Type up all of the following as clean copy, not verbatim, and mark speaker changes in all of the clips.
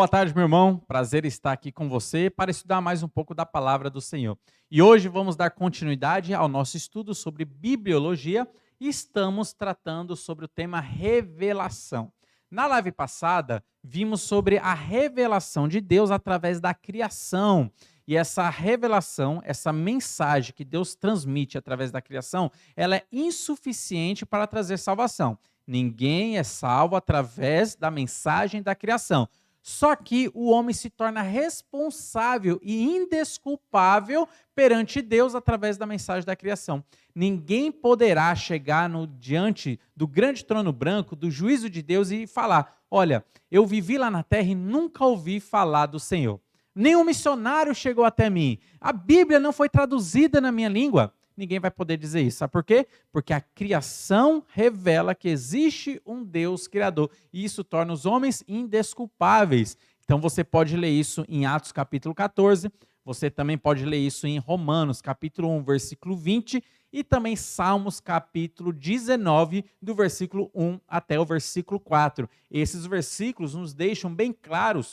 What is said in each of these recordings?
Speaker 1: Boa tarde, meu irmão. Prazer estar aqui com você para estudar mais um pouco da palavra do Senhor. E hoje vamos dar continuidade ao nosso estudo sobre bibliologia e estamos tratando sobre o tema revelação. Na live passada, vimos sobre a revelação de Deus através da criação. E essa revelação, essa mensagem que Deus transmite através da criação, ela é insuficiente para trazer salvação. Ninguém é salvo através da mensagem da criação. Só que o homem se torna responsável e indesculpável perante Deus através da mensagem da criação. Ninguém poderá chegar diante do grande trono branco, do juízo de Deus e falar: olha, eu vivi lá na terra e nunca ouvi falar do Senhor. Nenhum missionário chegou até mim. A Bíblia não foi traduzida na minha língua. Ninguém vai poder dizer isso. Sabe por quê? Porque a criação revela que existe um Deus criador. E isso torna os homens indesculpáveis. Então você pode ler isso em Atos capítulo 14. Você também pode ler isso em Romanos capítulo 1, versículo 20. E também Salmos capítulo 19, do versículo 1 até o versículo 4. Esses versículos nos deixam bem claro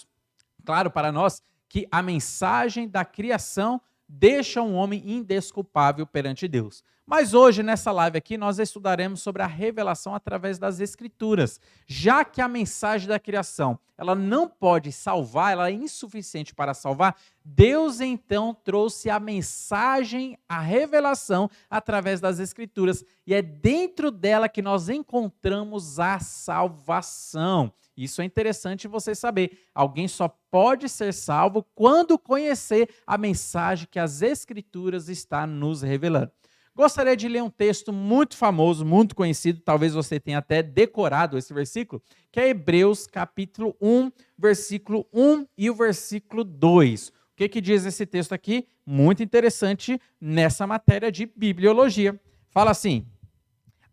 Speaker 1: para nós que a mensagem da criação deixa um homem indesculpável perante Deus. Mas hoje, nessa live aqui, nós estudaremos sobre a revelação através das Escrituras. Já que a mensagem da criação, ela não pode salvar, ela é insuficiente para salvar, Deus então trouxe a mensagem, a revelação através das Escrituras. E é dentro dela que nós encontramos a salvação. Isso é interessante você saber. Alguém só pode ser salvo quando conhecer a mensagem que as Escrituras estão nos revelando. Gostaria de ler um texto muito famoso, muito conhecido, talvez você tenha até decorado esse versículo, que é Hebreus capítulo 1, versículo 1 e o versículo 2. O que diz esse texto aqui? Muito interessante nessa matéria de bibliologia. Fala assim: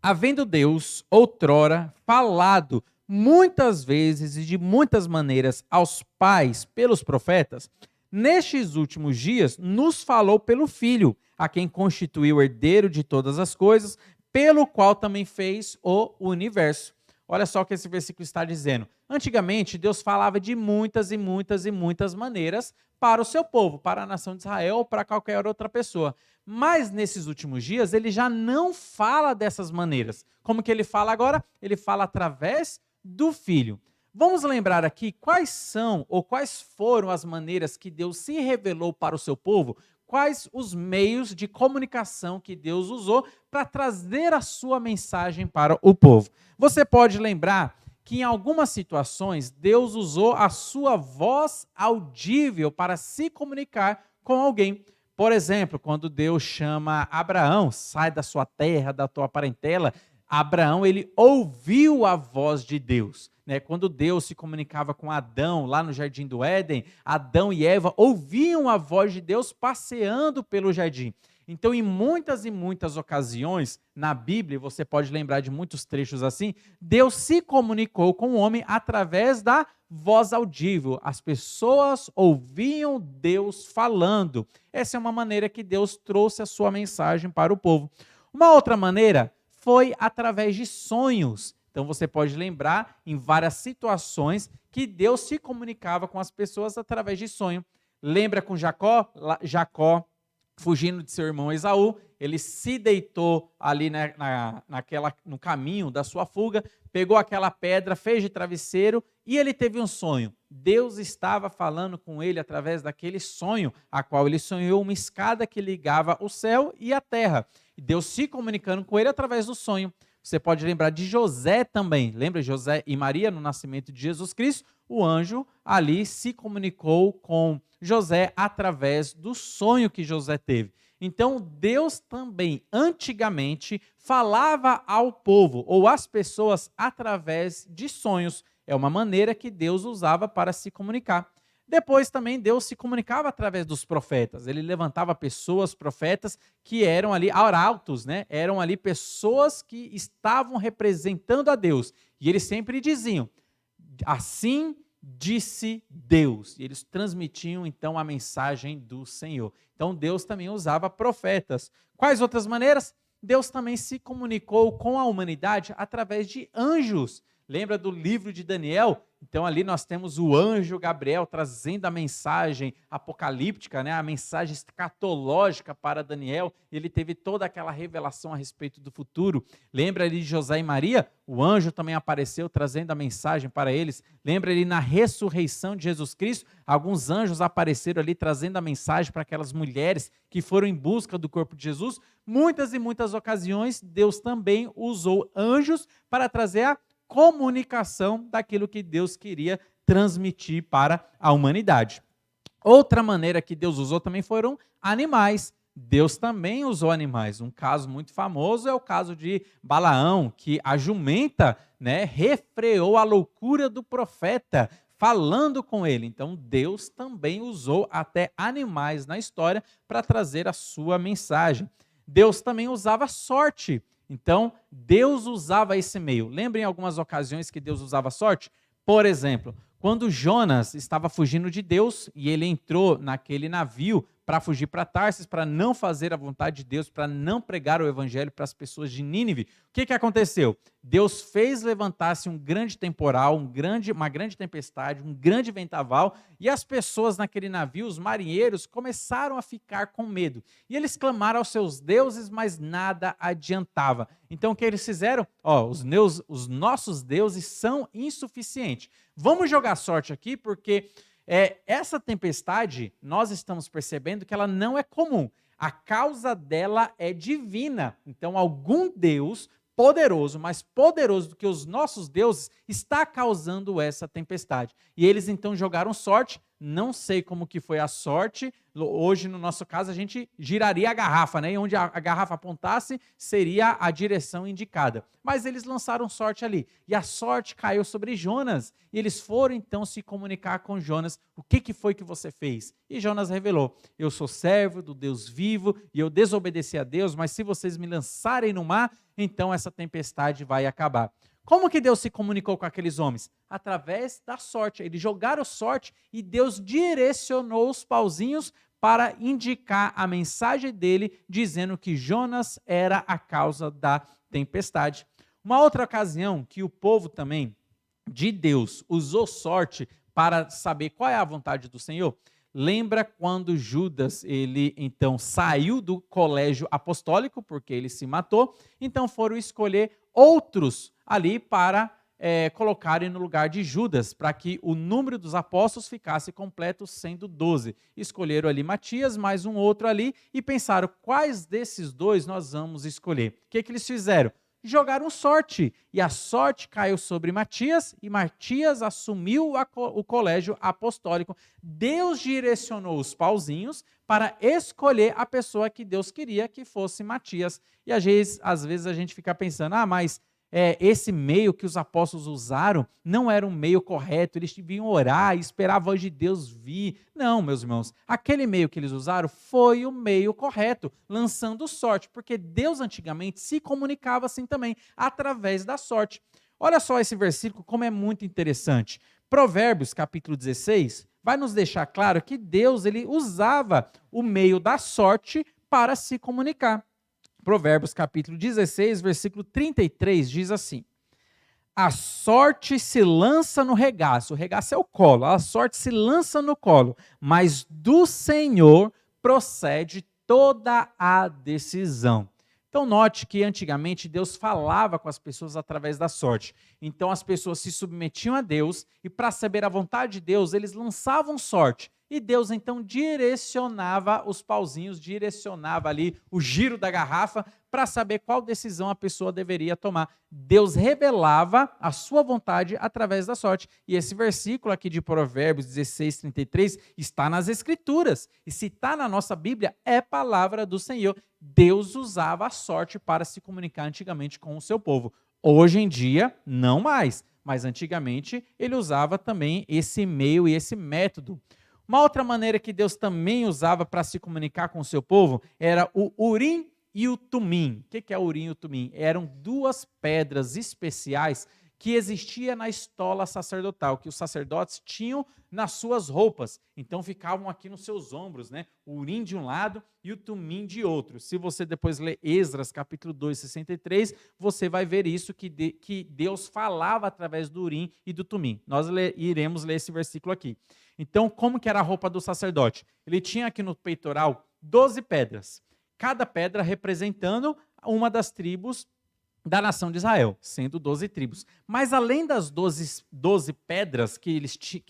Speaker 1: havendo Deus outrora falado muitas vezes e de muitas maneiras aos pais pelos profetas, nestes últimos dias nos falou pelo Filho, a quem constituiu herdeiro de todas as coisas, pelo qual também fez o universo. Olha só o que esse versículo está dizendo. Antigamente, Deus falava de muitas e muitas e muitas maneiras para o seu povo, para a nação de Israel ou para qualquer outra pessoa. Mas nesses últimos dias, ele já não fala dessas maneiras. Como que ele fala agora? Ele fala através do Filho. Vamos lembrar aqui quais são ou quais foram as maneiras que Deus se revelou para o seu povo, quais os meios de comunicação que Deus usou para trazer a sua mensagem para o povo. Você pode lembrar que em algumas situações Deus usou a sua voz audível para se comunicar com alguém. Por exemplo, quando Deus chama Abraão: sai da sua terra, da tua parentela, Abraão, ele ouviu a voz de Deus. Quando Deus se comunicava com Adão, lá no Jardim do Éden, Adão e Eva ouviam a voz de Deus passeando pelo jardim. Então, em muitas e muitas ocasiões, na Bíblia, você pode lembrar de muitos trechos assim, Deus se comunicou com o homem através da voz audível. As pessoas ouviam Deus falando. Essa é uma maneira que Deus trouxe a sua mensagem para o povo. Uma outra maneira foi através de sonhos. Então você pode lembrar em várias situações que Deus se comunicava com as pessoas através de sonho. Lembra com Jacó? Jacó, fugindo de seu irmão Esaú, ele se deitou ali no caminho da sua fuga, pegou aquela pedra, fez de travesseiro e ele teve um sonho. Deus estava falando com ele através daquele sonho, a qual ele sonhou uma escada que ligava o céu e a terra. E Deus se comunicando com ele através do sonho. Você pode lembrar de José também. Lembra José e Maria no nascimento de Jesus Cristo? O anjo ali se comunicou com José através do sonho que José teve. Então, Deus também, antigamente, falava ao povo ou às pessoas através de sonhos. É uma maneira que Deus usava para se comunicar. Depois também Deus se comunicava através dos profetas. Ele levantava pessoas, profetas, que eram ali arautos, Eram ali pessoas que estavam representando a Deus. E eles sempre diziam: assim disse Deus. E eles transmitiam então a mensagem do Senhor. Então Deus também usava profetas. Quais outras maneiras? Deus também se comunicou com a humanidade através de anjos. Lembra do livro de Daniel? Então ali nós temos o anjo Gabriel trazendo a mensagem apocalíptica, né? A mensagem escatológica para Daniel. Ele teve toda aquela revelação a respeito do futuro. Lembra ali de José e Maria? O anjo também apareceu trazendo a mensagem para eles. Lembra ali na ressurreição de Jesus Cristo? Alguns anjos apareceram ali trazendo a mensagem para aquelas mulheres que foram em busca do corpo de Jesus. Muitas e muitas ocasiões, Deus também usou anjos para trazer a comunicação daquilo que Deus queria transmitir para a humanidade. Outra maneira que Deus usou também foram animais. Deus também usou animais. Um caso muito famoso é o caso de Balaão, que a jumenta, né, refreou a loucura do profeta, falando com ele. Então, Deus também usou até animais na história para trazer a sua mensagem. Deus também usava sorte. Então, Deus usava esse meio. Lembra em algumas ocasiões que Deus usava sorte? Por exemplo, quando Jonas estava fugindo de Deus e ele entrou naquele navio para fugir para Tarsis, para não fazer a vontade de Deus, para não pregar o evangelho para as pessoas de Nínive, o que aconteceu? Deus fez levantar-se um grande temporal, uma grande tempestade, um grande vendaval, e as pessoas naquele navio, os marinheiros, começaram a ficar com medo. E eles clamaram aos seus deuses, mas nada adiantava. Então o que eles fizeram? Os nossos deuses são insuficientes. Vamos jogar sorte aqui, porque essa tempestade, nós estamos percebendo que ela não é comum. A causa dela é divina. Então, algum Deus poderoso, mais poderoso do que os nossos deuses, está causando essa tempestade. E eles então jogaram sorte. Não sei como que foi a sorte. Hoje, no nosso caso, a gente giraria a garrafa, né? E onde a garrafa apontasse, seria a direção indicada. Mas eles lançaram sorte ali. E a sorte caiu sobre Jonas. E eles foram, então, se comunicar com Jonas. O que foi que você fez? E Jonas revelou: eu sou servo do Deus vivo e eu desobedeci a Deus, mas se vocês me lançarem no mar, então essa tempestade vai acabar. Como que Deus se comunicou com aqueles homens? Através da sorte. Eles jogaram sorte e Deus direcionou os pauzinhos para indicar a mensagem dele, dizendo que Jonas era a causa da tempestade. Uma outra ocasião que o povo também de Deus usou sorte para saber qual é a vontade do Senhor? Lembra quando Judas, ele então saiu do colégio apostólico, porque ele se matou, então foram escolher outros ali para colocarem no lugar de Judas, para que o número dos apóstolos ficasse completo, sendo 12. Escolheram ali Matias, mais um outro ali, e pensaram, quais desses dois nós vamos escolher? O que eles fizeram? Jogaram sorte, e a sorte caiu sobre Matias, e Matias assumiu o colégio apostólico. Deus direcionou os pauzinhos para escolher a pessoa que Deus queria que fosse Matias. E às vezes a gente fica pensando, mas esse meio que os apóstolos usaram não era um meio correto, eles deviam orar e esperar a voz de Deus vir. Não, meus irmãos, aquele meio que eles usaram foi o meio correto, lançando sorte, porque Deus antigamente se comunicava assim também, através da sorte. Olha só esse versículo, como é muito interessante. Provérbios, capítulo 16, vai nos deixar claro que Deus ele usava o meio da sorte para se comunicar. Provérbios capítulo 16, versículo 33, diz assim: a sorte se lança no regaço, o regaço é o colo, a sorte se lança no colo, mas do Senhor procede toda a decisão. Então note que antigamente Deus falava com as pessoas através da sorte. Então as pessoas se submetiam a Deus e para saber a vontade de Deus, eles lançavam sorte. E Deus então direcionava os pauzinhos, direcionava ali o giro da garrafa para saber qual decisão a pessoa deveria tomar. Deus revelava a sua vontade através da sorte. E esse versículo aqui de Provérbios 16, 33 está nas Escrituras. E se está na nossa Bíblia, é palavra do Senhor. Deus usava a sorte para se comunicar antigamente com o seu povo. Hoje em dia, não mais. Mas antigamente, ele usava também esse meio e esse método. Uma outra maneira que Deus também usava para se comunicar com o seu povo era o Urim e o Tumim. O que é o Urim e o Tumim? Eram duas pedras especiais que existia na estola sacerdotal, que os sacerdotes tinham nas suas roupas. Então ficavam aqui nos seus ombros, né? O urim de um lado e o tumim de outro. Se você depois ler Esdras, capítulo 2, 63, você vai ver isso, que Deus falava através do urim e do tumim. Nós iremos ler esse versículo aqui. Então, como que era a roupa do sacerdote? Ele tinha aqui no peitoral 12 pedras, cada pedra representando uma das tribos da nação de Israel, sendo 12 tribos. Mas além das 12 pedras que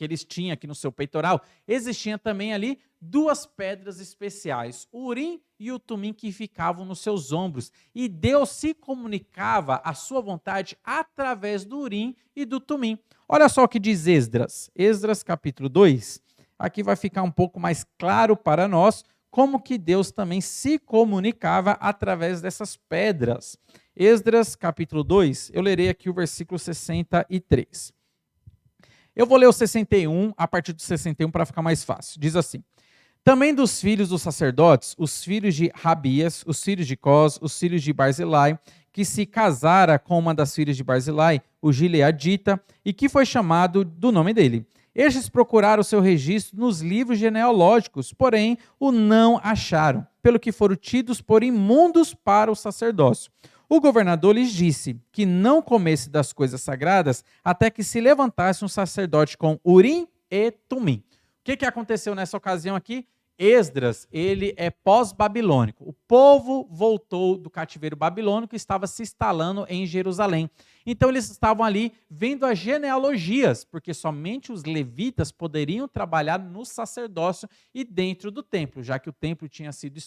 Speaker 1: eles tinham aqui no seu peitoral, existiam também ali 2 pedras especiais, o urim e o tumim, que ficavam nos seus ombros. E Deus se comunicava a sua vontade através do urim e do tumim. Olha só o que diz Esdras. Esdras capítulo 2. Aqui vai ficar um pouco mais claro para nós como que Deus também se comunicava através dessas pedras. Esdras, capítulo 2, eu lerei aqui o versículo 63. Eu vou ler o 61, a partir do 61, para ficar mais fácil. Diz assim: também dos filhos dos sacerdotes, os filhos de Rabias, os filhos de Cós, os filhos de Barzilai, que se casara com uma das filhas de Barzilai, o Gileadita, e que foi chamado do nome dele. Estes procuraram o seu registro nos livros genealógicos, porém o não acharam, pelo que foram tidos por imundos para o sacerdócio. O governador lhes disse que não comesse das coisas sagradas até que se levantasse um sacerdote com urim e tumim. O que aconteceu nessa ocasião aqui? Esdras, ele é pós-babilônico. O povo voltou do cativeiro babilônico e estava se instalando em Jerusalém. Então eles estavam ali vendo as genealogias, porque somente os levitas poderiam trabalhar no sacerdócio e dentro do templo, já que o templo tinha sido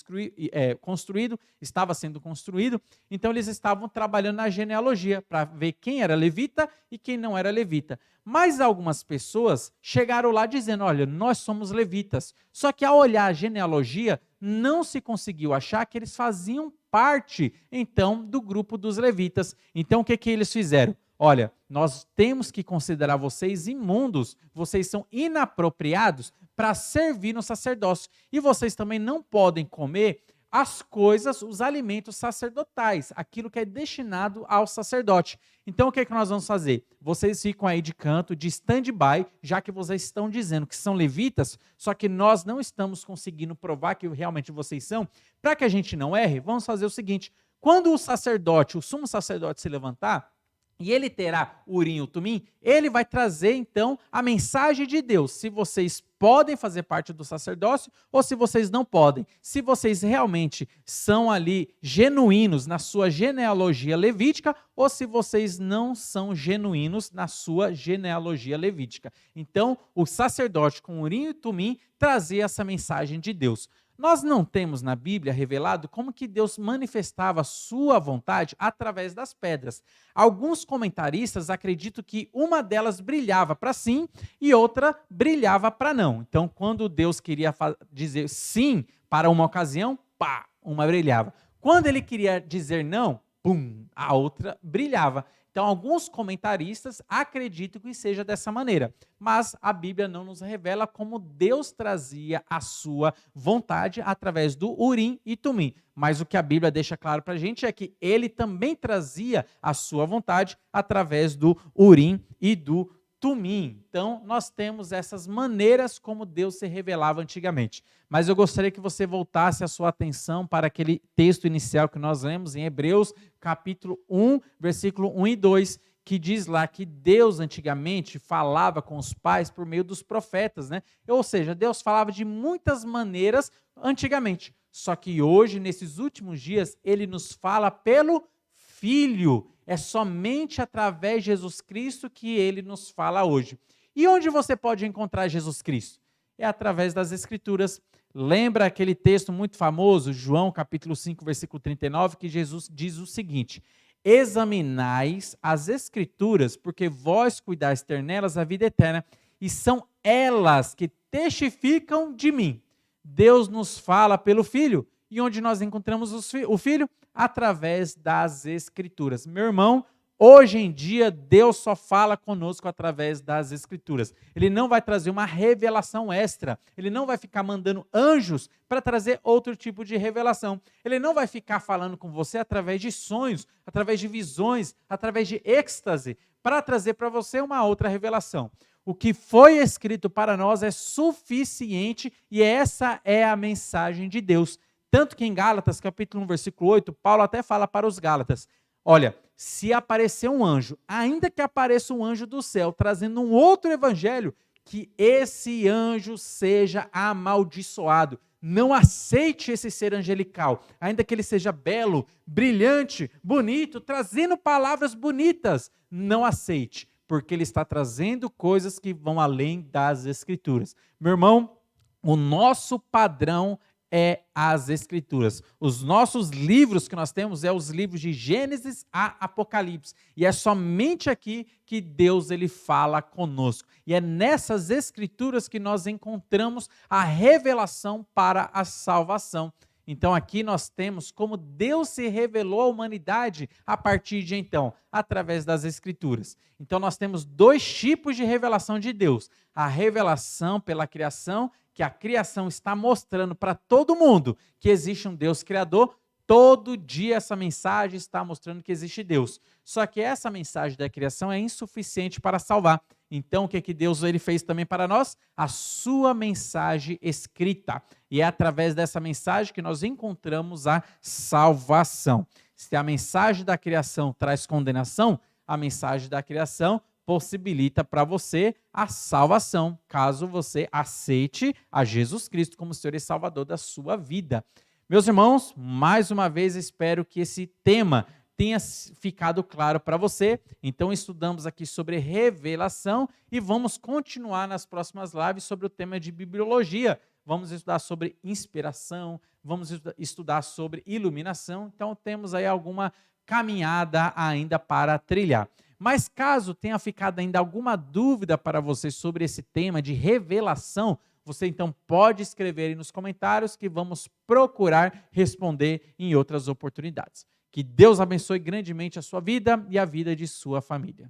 Speaker 1: construído, estava sendo construído. Então eles estavam trabalhando na genealogia para ver quem era levita e quem não era levita. Mas algumas pessoas chegaram lá dizendo: olha, nós somos levitas. Só que ao olhar a genealogia, não se conseguiu achar que eles faziam parte, então, do grupo dos levitas. Então, o que eles fizeram? Olha, nós temos que considerar vocês imundos, vocês são inapropriados para servir no sacerdócio. E vocês também não podem comer as coisas, os alimentos sacerdotais, aquilo que é destinado ao sacerdote. Então, o que nós vamos fazer? Vocês ficam aí de canto, de stand-by, já que vocês estão dizendo que são levitas, só que nós não estamos conseguindo provar que realmente vocês são. Para que a gente não erre, vamos fazer o seguinte: quando o sacerdote, o sumo sacerdote se levantar, e ele terá o urim e o tumim, ele vai trazer, então, a mensagem de Deus, se vocês podem fazer parte do sacerdócio ou se vocês não podem. Se vocês realmente são ali genuínos na sua genealogia levítica ou se vocês não são genuínos na sua genealogia levítica. Então, o sacerdote com urim e tumim trazia essa mensagem de Deus. Nós não temos na Bíblia revelado como que Deus manifestava a sua vontade através das pedras. Alguns comentaristas acreditam que uma delas brilhava para sim e outra brilhava para não. Então, quando Deus queria dizer sim para uma ocasião, pá, uma brilhava. Quando ele queria dizer não, pum, a outra brilhava. Então, alguns comentaristas acreditam que seja dessa maneira, mas a Bíblia não nos revela como Deus trazia a sua vontade através do urim e tumim. Mas o que a Bíblia deixa claro para a gente é que ele também trazia a sua vontade através do urim e do tumim. Então, nós temos essas maneiras como Deus se revelava antigamente. Mas eu gostaria que você voltasse a sua atenção para aquele texto inicial que nós lemos em Hebreus, capítulo 1, versículo 1 e 2, que diz lá que Deus antigamente falava com os pais por meio dos profetas, né? Ou seja, Deus falava de muitas maneiras antigamente. Só que hoje, nesses últimos dias, ele nos fala pelo Filho. É somente através de Jesus Cristo que ele nos fala hoje. E onde você pode encontrar Jesus Cristo? É através das Escrituras. Lembra aquele texto muito famoso, João capítulo 5, versículo 39, que Jesus diz o seguinte: examinais as Escrituras, porque vós cuidais ter nelas a vida eterna, e são elas que testificam de mim. Deus nos fala pelo Filho. E onde nós encontramos o Filho? Através das Escrituras. Meu irmão, hoje em dia, Deus só fala conosco através das Escrituras. Ele não vai trazer uma revelação extra. Ele não vai ficar mandando anjos para trazer outro tipo de revelação. Ele não vai ficar falando com você através de sonhos, através de visões, através de êxtase. para trazer para você uma outra revelação. O que foi escrito para nós é suficiente e essa é a mensagem de Deus. Tanto que em Gálatas, capítulo 1, versículo 8, Paulo até fala para os Gálatas, olha, se aparecer um anjo, ainda que apareça um anjo do céu trazendo um outro evangelho, que esse anjo seja amaldiçoado. Não aceite esse ser angelical, ainda que ele seja belo, brilhante, bonito, trazendo palavras bonitas. Não aceite, porque ele está trazendo coisas que vão além das Escrituras. Meu irmão, o nosso padrão é as Escrituras. Os nossos livros que nós temos é os livros de Gênesis a Apocalipse. E é somente aqui que Deus ele fala conosco. E é nessas Escrituras que nós encontramos a revelação para a salvação. Então aqui nós temos como Deus se revelou à humanidade a partir de então, através das Escrituras. Então nós temos dois tipos de revelação de Deus. A revelação pela criação, que a criação está mostrando para todo mundo que existe um Deus criador. Todo dia essa mensagem está mostrando que existe Deus. Só que essa mensagem da criação é insuficiente para salvar. Então, o que Deus ele fez também para nós? A sua mensagem escrita. E é através dessa mensagem que nós encontramos a salvação. Se a mensagem da criação traz condenação, a mensagem da criação possibilita para você a salvação, caso você aceite a Jesus Cristo como Senhor e Salvador da sua vida. Meus irmãos, mais uma vez espero que esse tema tenha ficado claro para você. Então estudamos aqui sobre revelação e vamos continuar nas próximas lives sobre o tema de bibliologia. Vamos estudar sobre inspiração, vamos estudar sobre iluminação. Então temos aí alguma caminhada ainda para trilhar. Mas caso tenha ficado ainda alguma dúvida para você sobre esse tema de revelação, você então pode escrever aí nos comentários que vamos procurar responder em outras oportunidades. Que Deus abençoe grandemente a sua vida e a vida de sua família.